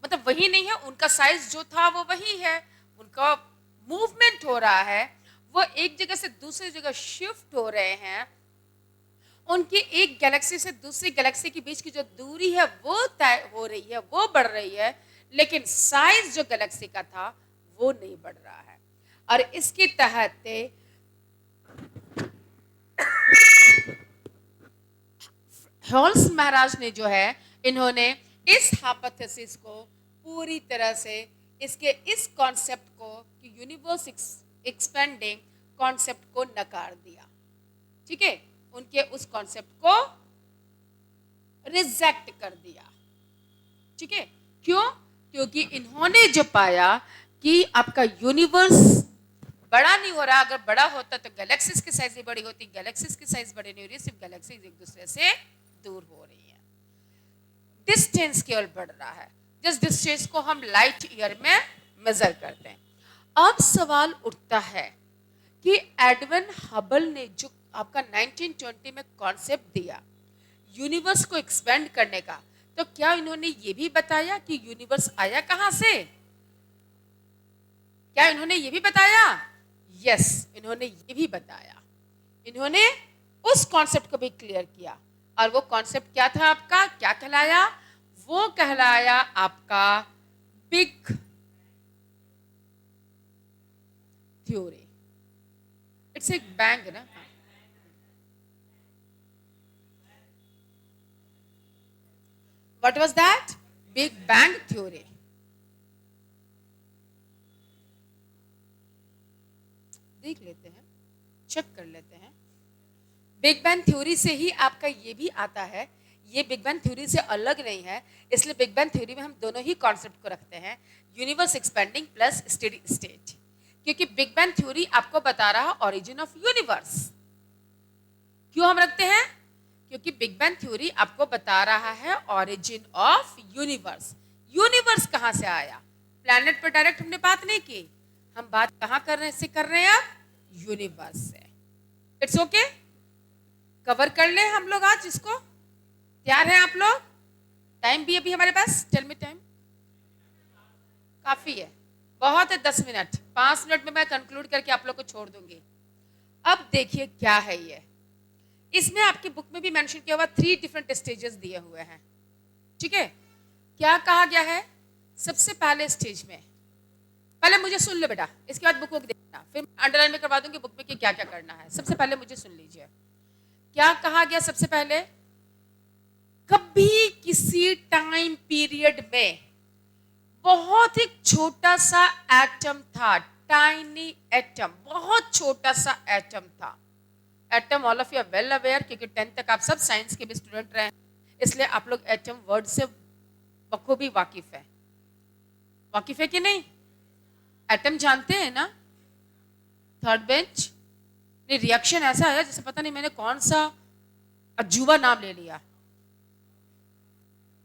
मतलब वही नहीं है, उनका साइज जो था वो वही है, उनका मूवमेंट हो रहा है, वो एक जगह से दूसरी जगह शिफ्ट हो रहे हैं, उनकी एक गैलेक्सी से दूसरी गैलेक्सी के बीच की जो दूरी है वो तय हो रही है, वो बढ़ रही है, लेकिन साइज जो गैलेक्सी का था वो नहीं बढ़ रहा है। और इसके तहत हॉल्स महाराज ने जो है, इन्होंने इस हाइपोथेसिस को पूरी तरह से इसके इस कॉन्सेप्ट को कि यूनिवर्स एक्सपेंडिंग कॉन्सेप्ट को नकार दिया। ठीक है, उनके उस कॉन्सेप्ट को रिजेक्ट कर दिया। ठीक है, क्यों? क्योंकि इन्होंने जो पाया कि आपका यूनिवर्स बड़ा नहीं हो रहा, अगर बड़ा होता तो गैलेक्सीज की साइज भी बड़ी होती, गैलेक्सीज की साइज बड़ी नहीं हो रही, सिर्फ गैलेक्सीज एक दूसरे से दूर हो रही है। डिस्टेंस केवल बढ़ रहा है, जिस डिस्टेंस को हम लाइट ईयर में मेजर करते हैं। अब सवाल उठता है कि एडविन हबल ने जो आपका 1920 में कॉन्सेप्ट दिया यूनिवर्स को एक्सपेंड करने का, तो क्या इन्होंने ये भी बताया कि यूनिवर्स आया कहां से? क्या इन्होंने ये भी बताया? यस, इन्होंने ये भी बताया। इन्होंने उस कॉन्सेप्ट को भी क्लियर किया, और वो कॉन्सेप्ट क्या था आपका? क्या कहलाया? वो कहलाया आपका बिग थ्योरी। इट्स एक बैंग ना। What was that? Big Bang Theory. देख लेते हैं, चेक कर लेते हैं। बिग बैंग थ्योरी से ही आपका ये भी आता है, ये बिग बैंग थ्योरी से अलग नहीं है, इसलिए बिग बैंग थ्योरी में हम दोनों ही कॉन्सेप्ट को रखते हैं, universe expanding plus steady state, क्योंकि बिग बैंग थ्योरी आपको बता रहा ऑरिजिन ऑफ यूनिवर्स। क्यों हम रखते हैं? क्योंकि बिग बैंग थ्योरी आपको बता रहा है ऑरिजिन ऑफ यूनिवर्स। यूनिवर्स कहां से आया? प्लैनेट पर डायरेक्ट हमने बात नहीं की, हम बात कहां कर रहे हैं? यूनिवर्स से। इट्स ओके, कवर कर ले हम लोग आज इसको। तैयार हैं आप लोग? टाइम भी अभी हमारे पास, टेल मी टाइम। काफी है, बहुत है, 10 मिनट, 5 मिनट में मैं कंक्लूड करके आप लोग को छोड़ दूंगी। अब देखिए क्या है ये, इसमें आपकी बुक में भी मेंशन किया हुआ 3 डिफरेंट स्टेजेस दिए हुए हैं। ठीक है, क्या कहा गया है? सबसे पहले स्टेज में, पहले मुझे सुन ले बेटा, इसके बाद बुक को देखना, फिर अंडरलाइन में करवा दूंगी बुक में कि क्या क्या करना है। सबसे पहले मुझे सुन लीजिए, क्या कहा गया सबसे पहले? कभी किसी टाइम पीरियड में बहुत ही छोटा सा एटम था, टाइनी एटम, बहुत छोटा सा एटम था। Atom all of you are well aware, क्योंकि 10th तक आप सब साइंस के भी स्टूडेंट रहे, इसलिए आप लोग एटम वर्ड से बखूबी वाकिफ है। वाकिफ है कि नहीं? एटम जानते हैं ना? थर्ड बेंच नहीं, रिएक्शन ऐसा है जैसे पता नहीं मैंने कौन सा अजूबा नाम ले लिया।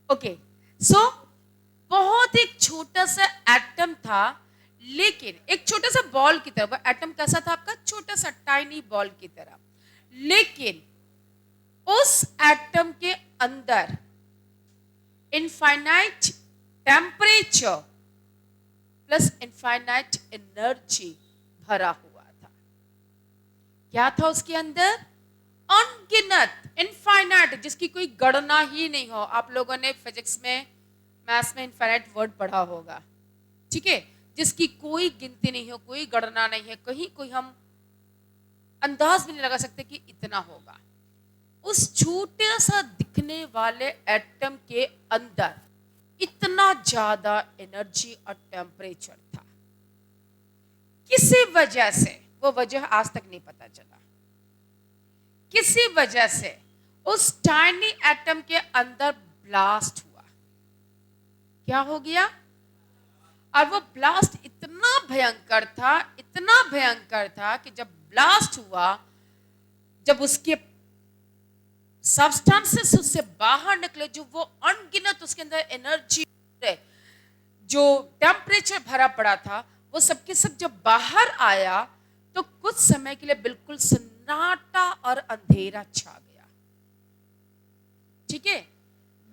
ओके, सो बहुत एक छोटा सा एटम था, लेकिन एक छोटा सा बॉल की तरह। एटम कैसा था आपका? छोटा सा टाइनी बॉल की तरह। लेकिन उस एटम के अंदर infinite temperature plus infinite energy भरा हुआ था। क्या था उसके अंदर? अनगिनत, इनफाइनाइट, जिसकी कोई गणना ही नहीं हो। आप लोगों ने फिजिक्स में, मैथ्स में इनफाइनाइट वर्ड पढ़ा होगा, ठीक है, जिसकी कोई गिनती नहीं हो, कोई गणना नहीं है, कहीं कोई हम अंदाज भी नहीं लगा सकते कि इतना होगा। उस छोटे सा दिखने वाले एटम के अंदर इतना ज्यादा एनर्जी और टेम्परेचर था। किसी वजह से, वो वजह आज तक नहीं पता चला, किसी वजह से उस टाइनी एटम के अंदर ब्लास्ट हुआ। क्या हो गया? और वो ब्लास्ट इतना भयंकर था, इतना भयंकर था कि जब ब्लास्ट हुआ, जब उसके सब्सटेंसेस उससे बाहर निकले, जो वो अनगिनत उसके अंदर एनर्जी, जो टेम्परेचर भरा पड़ा था, वो सबके सब जब बाहर आया तो कुछ समय के लिए बिल्कुल सन्नाटा और अंधेरा छा गया। ठीक है,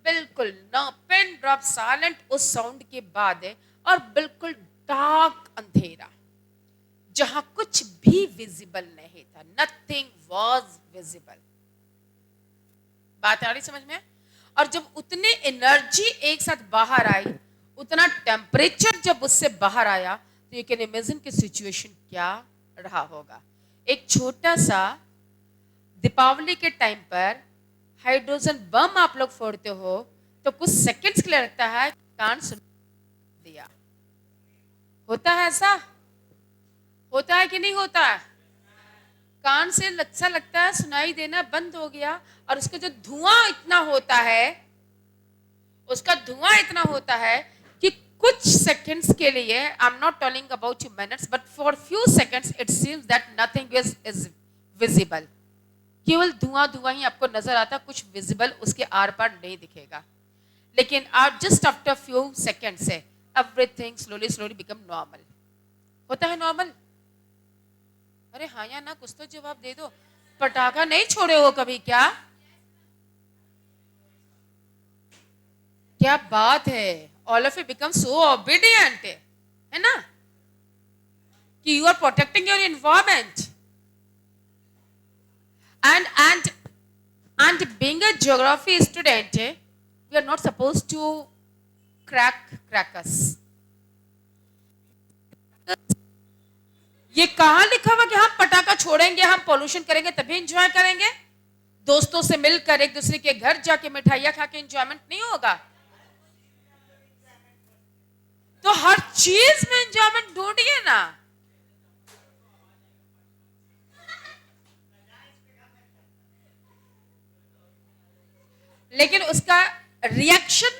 बिल्कुल ना पिन ड्रॉप साइलेंट उस साउंड के बाद है, और बिल्कुल डार्क अंधेरा, जहां कुछ भी विजिबल नहीं था। Nothing was visible. बात आ रही समझ में? और जब उतने एनर्जी एक साथ बाहर आई, उतना टेम्परेचर जब उससे बाहर आया, तो यू कैन इमेजिन कि सिचुएशन क्या रहा होगा। एक छोटा सा दीपावली के टाइम पर हाइड्रोजन बम आप लोग फोड़ते हो तो कुछ सेकंड्स के लिए लगता है कान सुन दिया। होता है ऐसा? होता है कि नहीं होता है? कान से अच्छा लगता है, सुनाई देना बंद हो गया, और उसका जो धुआं इतना होता है, उसका धुआं इतना होता है कि कुछ सेकंड्स के लिए, I am not talking about you minutes, but for few seconds it seems that nothing is visible. केवल धुआं धुआं ही आपको नजर आता, कुछ विजिबल उसके आर पार नहीं दिखेगा। लेकिन जस्ट आफ्टर फ्यू सेकेंड से everything slowly slowly become normal. होता है नॉर्मल? अरे हाँ या ना, कुछ तो जवाब दे दो। पटाखा नहीं छोड़े हो कभी क्या? क्या बात है, all of you become so obedient, है ना, कि you are protecting your environment. And being a geography student, we are not supposed to crackers. ये कहां लिखा हुआ कि हम पटाखा छोड़ेंगे, हम पोल्यूशन करेंगे तभी एंजॉय करेंगे? दोस्तों से मिलकर एक दूसरे के घर जाके मिठाइयां खा के एंजॉयमेंट नहीं होगा? तो हर चीज में एंजॉयमेंट ढूंढिए ना। लेकिन उसका रिएक्शन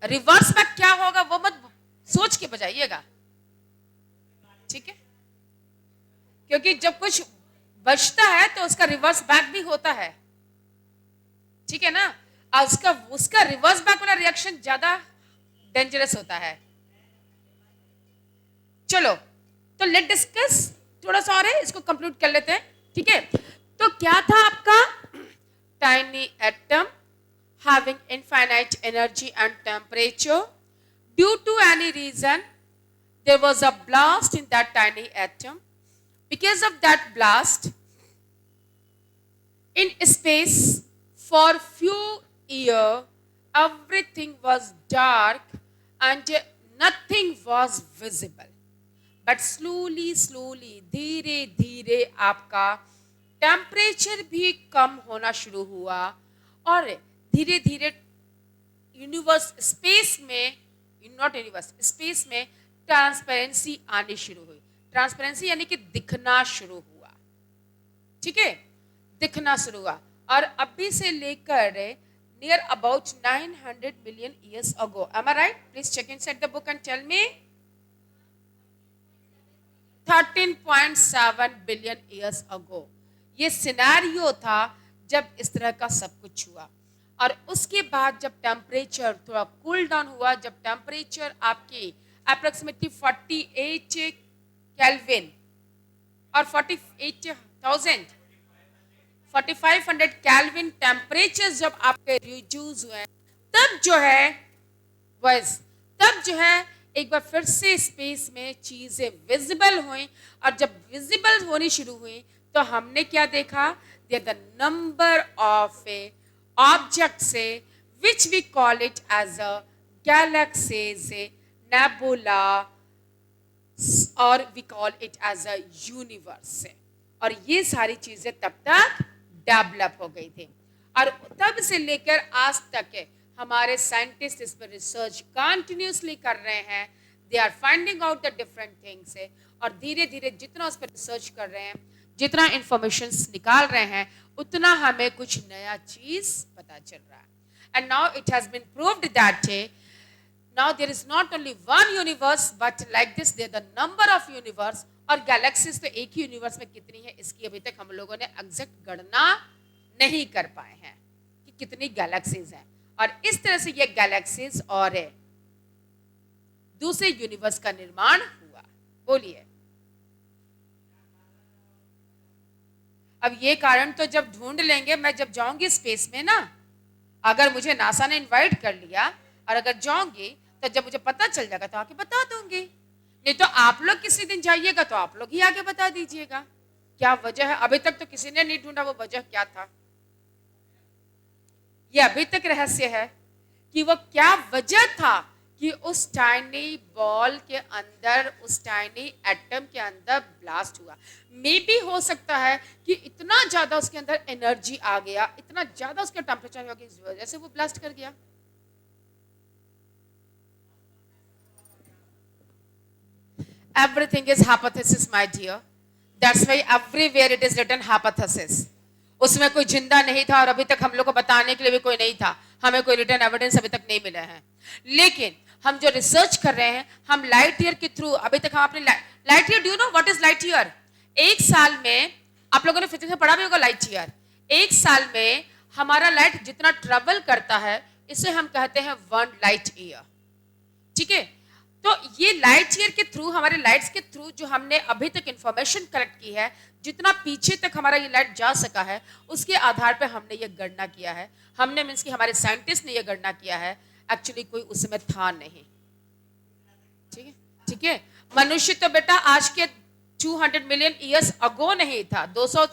रिवर्स में क्या होगा वो मत सोच के बजाइएगा, ठीक है? क्योंकि जब कुछ बचता है तो उसका रिवर्स बैक भी होता है, ठीक है ना? और उसका रिवर्स बैक वाला रिएक्शन ज्यादा डेंजरस होता है। चलो तो लेट डिस्कस, थोड़ा सा और है, इसको कंप्लीट कर लेते हैं, ठीक है? तो क्या था आपका? Tiny atom having infinite energy and temperature. Due to any reason, there was a blast in that tiny atom. Because of that blast, in space for few years, everything was dark and nothing was visible. But slowly, धीरे धीरे आपका temperature भी कम होना शुरू हुआ और धीरे धीरे यूनिवर्स स्पेस में, नॉट यूनिवर्स, स्पेस में ट्रांसपेरेंसी आनी शुरू हुई। ट्रांसपेरेंसी यानी कि दिखना शुरू हुआ, ठीक है? दिखना शुरू हुआ। और अभी से लेकर near about 900 million years ago, am I right? Please check inside the book and tell me. 13.7 billion years ago ये सिनेरियो था जब इस तरह का सब कुछ हुआ। और उसके बाद जब टेम्परेचर थोड़ा कूल डाउन हुआ, जब टेम्परेचर आपकी अप्रोक्सीमेटली 48 केल्विन और 4500 केल्विन टेम्परेचर जब आपके रिड्यूस हुए, तब जो है एक बार फिर से स्पेस में चीजें विजिबल हुई। और जब विजिबल होनी शुरू हुई तो हमने क्या देखा? The number of objects which we call it as a galaxies, nebula, or we call it as a universe. और ये सारी चीजें तब तक डेवलप हो गई थी और तब से लेकर आज तक हमारे साइंटिस्ट इस पर रिसर्च कंटिन्यूसली कर रहे हैं। They are finding out the different things और धीरे धीरे जितना उस पर रिसर्च कर रहे हैं, जितना इंफॉर्मेशन निकाल रहे हैं, उतना हमें कुछ नया चीज पता चल रहा है। And now it has been proved that now there is not only one universe but like this there the number of universe. और गैलेक्सीज तो एक ही यूनिवर्स में कितनी है इसकी अभी तक हम लोगों ने एग्जैक्ट गणना नहीं कर पाए हैं कि कितनी गैलेक्सीज हैं। और इस तरह से ये गैलेक्सीज और दूसरे यूनिवर्स का निर्माण हुआ। बोलिए, अब ये कारण तो जब ढूंढ लेंगे, मैं जब जाऊंगी स्पेस में ना, अगर मुझे नासा ने इनवाइट कर लिया और अगर जाऊंगी तो जब मुझे पता चल जाएगा तो आके बता दूंगी। नहीं तो आप लोग किसी दिन जाइएगा तो आप लोग ही आके बता दीजिएगा क्या वजह है। अभी तक तो किसी ने नहीं ढूंढा वो वजह क्या था। ये अभी तक रहस्य है कि वो क्या वजह था कि उस टाइनी बॉल के अंदर, उस टाइनी एटम के अंदर ब्लास्ट हुआ। मे भी हो सकता है कि इतना ज्यादा उसके अंदर एनर्जी आ गया, इतना ज्यादा उसका टेम्परेचर हो गया, इस वजह से वो ब्लास्ट कर गया। Everything is hypothesis, my dear. That's why everywhere it is written hypothesis. उसमें कोई जिंदा नहीं था और अभी तक हम लोग को बताने के लिए भी कोई नहीं था। हमें कोई रिटर्न एविडेंस अभी तक नहीं मिला है। लेकिन हम जो रिसर्च कर रहे हैं, हम लाइट ईयर के थ्रू, अभी तक हम अपने light year, do you know what is light year? एक साल में, आप लोगों ने फिजिक्स में पढ़ा भी होगा लाइट ईयर। एक साल में हमारा लाइट जितना ट्रेवल करता है, इसे हम कहते हैं 1 लाइट ईयर। ठीक है, तो ये लाइट ईयर के थ्रू, हमारे लाइट्स के थ्रू जो हमने अभी तक इंफॉर्मेशन कलेक्ट की है, जितना पीछे तक हमारा ये लाइट जा सका है, उसके आधार पे हमने ये गणना किया है। हमने मीन्स कि हमारे साइंटिस्ट ने ये गणना किया है, एक्चुअली कोई उस समय था नहीं। ठीक है, ठीक है। मनुष्य तो बेटा आज के 200 मिलियन ईयर्स अगो नहीं था, 200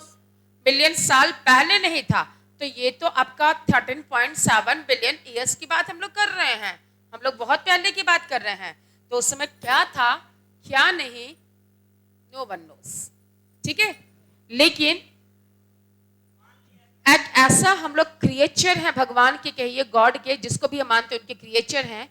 मिलियन साल पहले नहीं था। तो ये तो आपका 13.7 बिलियन ईयर्स की बात हम लोग कर रहे हैं, हम लोग बहुत पहले की बात कर रहे हैं। तो उस समय क्या था क्या नहीं, नो वन नोस। ठीक है, लेकिन एक ऐसा हम लोग क्रिएचर हैं भगवान के, कहिए गॉड के, जिसको भी हम मानते हैं उनके क्रिएचर हैं,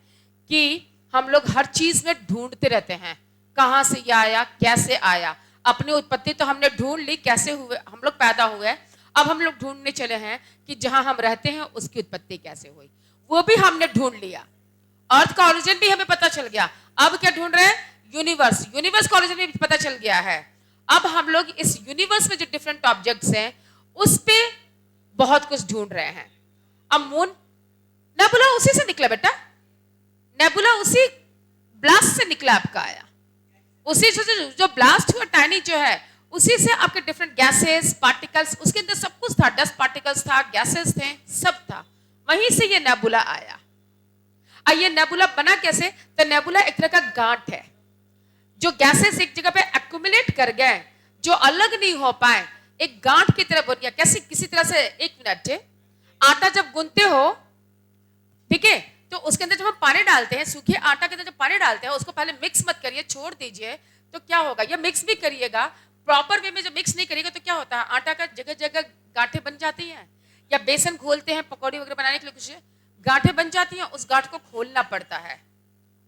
कि हम लोग हर चीज में ढूंढते रहते हैं कहां से ये आया, कैसे आया। अपनी उत्पत्ति तो हमने ढूंढ ली, कैसे हुए हम लोग पैदा हुए। अब हम लोग ढूंढने चले हैं कि जहां हम रहते हैं उसकी उत्पत्ति कैसे हुई, वो भी हमने ढूंढ लिया। अर्थ का ओरिजिन भी हमें पता चल गया। अब क्या ढूंढ रहे हैं, यूनिवर्स, यूनिवर्स का ओरिजिन भी पता चल गया है। अब हम लोग इस यूनिवर्स में जो डिफरेंट ऑब्जेक्ट्स हैं उस पे बहुत कुछ ढूंढ रहे हैं। अब मून, नेबुला उसी से निकला बेटा, नेबुला उसी ब्लास्ट से निकला आपका आया, उसी जो ब्लास्ट हुआ टाइनी जो है, उसी से आपके डिफरेंट गैसेस पार्टिकल्स, उसके अंदर सब कुछ था, डस्ट पार्टिकल्स था, गैसेस थे, सब था, वहीं से ये नेबुला आया। ये नेबुला बना कैसे, तो नेबुला एक तरह का गांठ है, जो गैसेस एक जगह पे एक्युमुलेट कर गए, जो अलग नहीं हो पाए, एक गांठ की तरह बन गया। कैसे, किसी तरह से, एक मिनट, आटा जब गूंथते हो, ठीक है, तो उसके अंदर जब हम पानी डालते हैं, सूखे आटा के अंदर जब पानी डालते हैं, उसको पहले मिक्स मत करिए, छोड़ दीजिए, तो क्या होगा, या मिक्स भी करिएगा प्रॉपर वे में, जब मिक्स नहीं करिएगा तो क्या होता है, आटा का जगह जगह गांठें बन जाती हैं। या बेसन घोलते हैं पकौड़ी वगैरह बनाने के लिए, कुछ गांठें बन जाती हैं, उस गांठ को खोलना पड़ता है,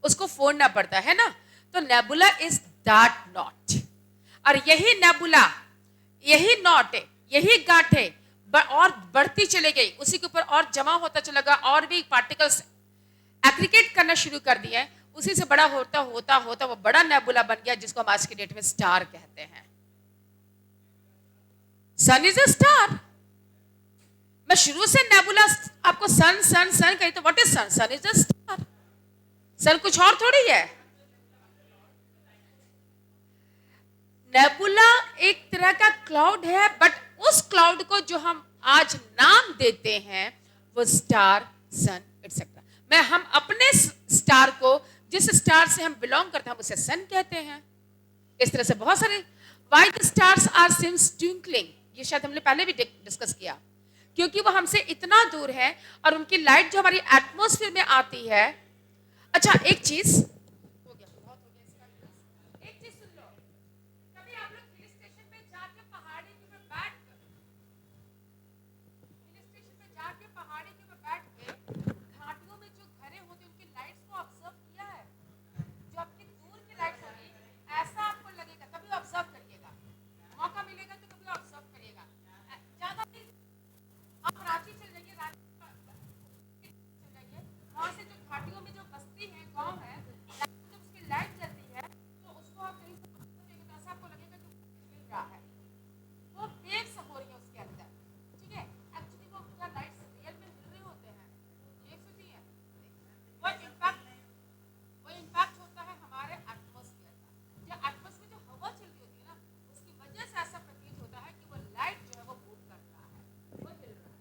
उसको फोड़ना पड़ता है ना। तो नेबुला इज दैट नॉट, और यही नेबुला, यही नॉट है, यही गांठ है, और बढ़ती चले गई, उसी के ऊपर और जमा होता चला गया, और भी पार्टिकल्स एग्रीगेट करना शुरू कर दिया है, उसी से बड़ा होता होता होता वो बड़ा नेबुला बन गया, जिसको हम आज के डेट में स्टार कहते हैं। सन इज अ स्टार। मैं शुरू से नेबुला आपको सन सन सन कही, तो what is sun, sun is a star. Sun कुछ और थोड़ी है। नेबुला एक तरह का क्लाउड है, बट उस क्लाउड को जो हम आज नाम देते हैं वो स्टार, सन एटसेट्रा, मैं हम अपने स्टार को, जिस स्टार से हम बिलोंग करते हैं, हम उसे सन कहते हैं। इस तरह से बहुत सारे, why the stars are seems twinkling, ये शायद हमने पहले भी डिस्कस किया, क्योंकि वो हमसे इतना दूर है और उनकी लाइट जो हमारी एटमॉस्फेयर में आती है। अच्छा एक चीज हो गया, बहुत हो गया इसका, एक चीज सुन लो, कभी आप लोग हिल स्टेशन पे जाके पहाड़ी के ऊपर बैठ कर, हिल स्टेशन पे जाके पहाड़ी के ऊपर बैठ के घाटियों में जो घरें होती हैं उनकी लाइट्स को ऑब्जर्व किया है, जो आपकी दूर की लाइट्स होगी, ऐसा आपको लगेगा, कभी ऑब्जर्व करिएगा, मौका मिलेगा तो कभी ऑब्जर्व करिएगा। ज्यादा नहीं, आप रांची चल जाइए, रांची चल जाइए, वहां से जो घाटियों में जो बस्ती है, गांव है, जब उसकी लाइट जलती है तो उसको आप कहीं से तो ऐसा आपको लगेगा कि हिल रहा है, वो वेव्स हो रही है उसके अंदर। ठीक है, एक्चुअली वो क्या लाइट्स रियल में हिल रहे होते हैं, वेव्स होती है, वो इम्पैक्ट होता है हमारे एटमॉस्फेयर का। जो एटमॉस्फेयर जो हवा चल रही होती है ना, उसकी वजह से ऐसा प्रतीत होता है कि वो लाइट जो है वो मूव कर रहा है, वो हिल रहा है।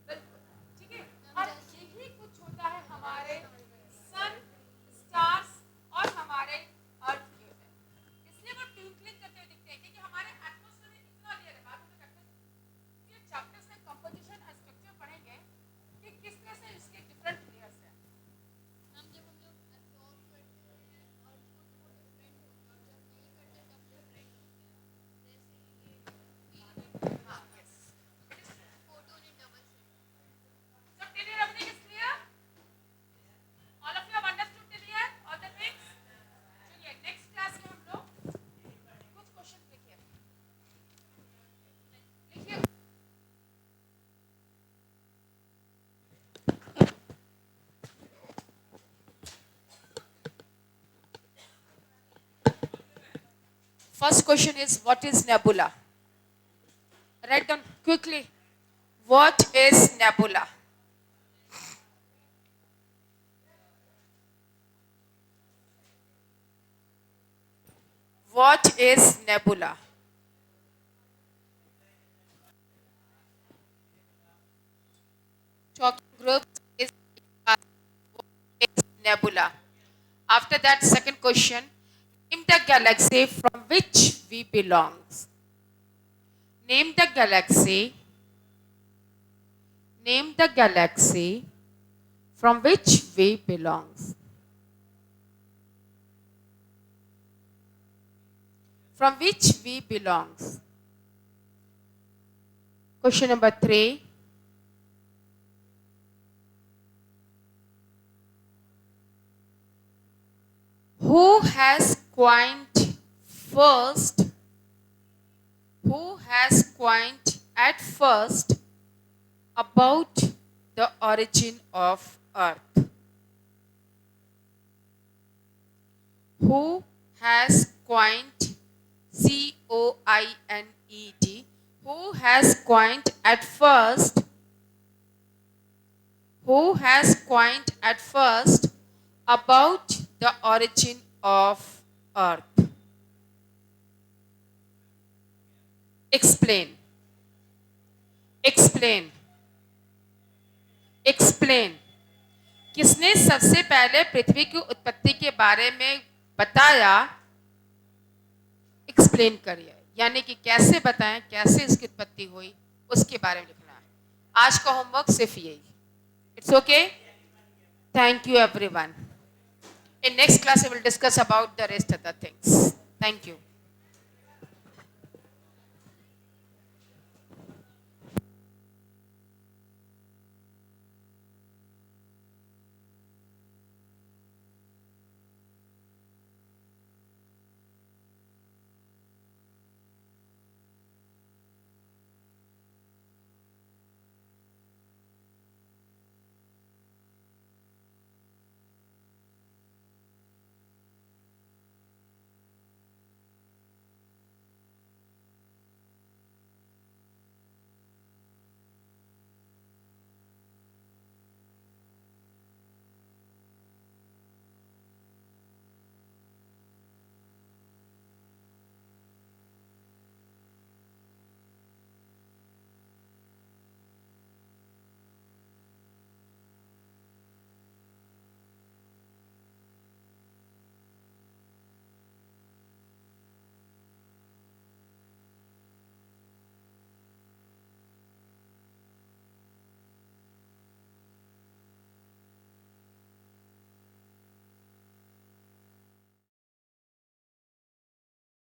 बिल्कुल ठीक है, और यही कुछ होता है हमारे सन, स्टार्स और हमारे अर्थ के अंदर, इसलिए वो ट्विंकलिंग करते हुए दिखते हैं, क्योंकि हमारे एटमॉस्फेयर में इतना लेयर है। बाद में ये चैप्टर्स में कंपोजिशन और स्ट्रक्चर पढ़ेंगे कि किस तरह से इसके डिफरेंट लेयर्स हैं। हाँ yes, so till here everything is clear, all of you have understood till here all the things। चलिए नेक्स्ट क्लास में हम लोग कुछ क्वेश्चन लिखिए, लिखिए। First question is, what is nebula? Write down quickly. What is nebula? What is nebula? Talking groups is what is nebula. After that, second question. Name the galaxy from which we belongs. Name the galaxy. Name the galaxy from which we belongs. From which we belongs. Question number 3. Who has coined first? Who has coined at first about the origin of earth? Who has coined, COINED, who has coined at first, who has coined at first about the origin of earth? Explain. Explain. Explain. किसने सबसे पहले पृथ्वी की उत्पत्ति के बारे में बताया? Explain करिए, यानी कि कैसे बताएं, कैसे इसकी उत्पत्ति हुई, उसके बारे में लिखना है. आज का होमवर्क सिर्फ यही. It's okay. Thank you everyone. In next class, we will discuss about the rest of the things. Thank you.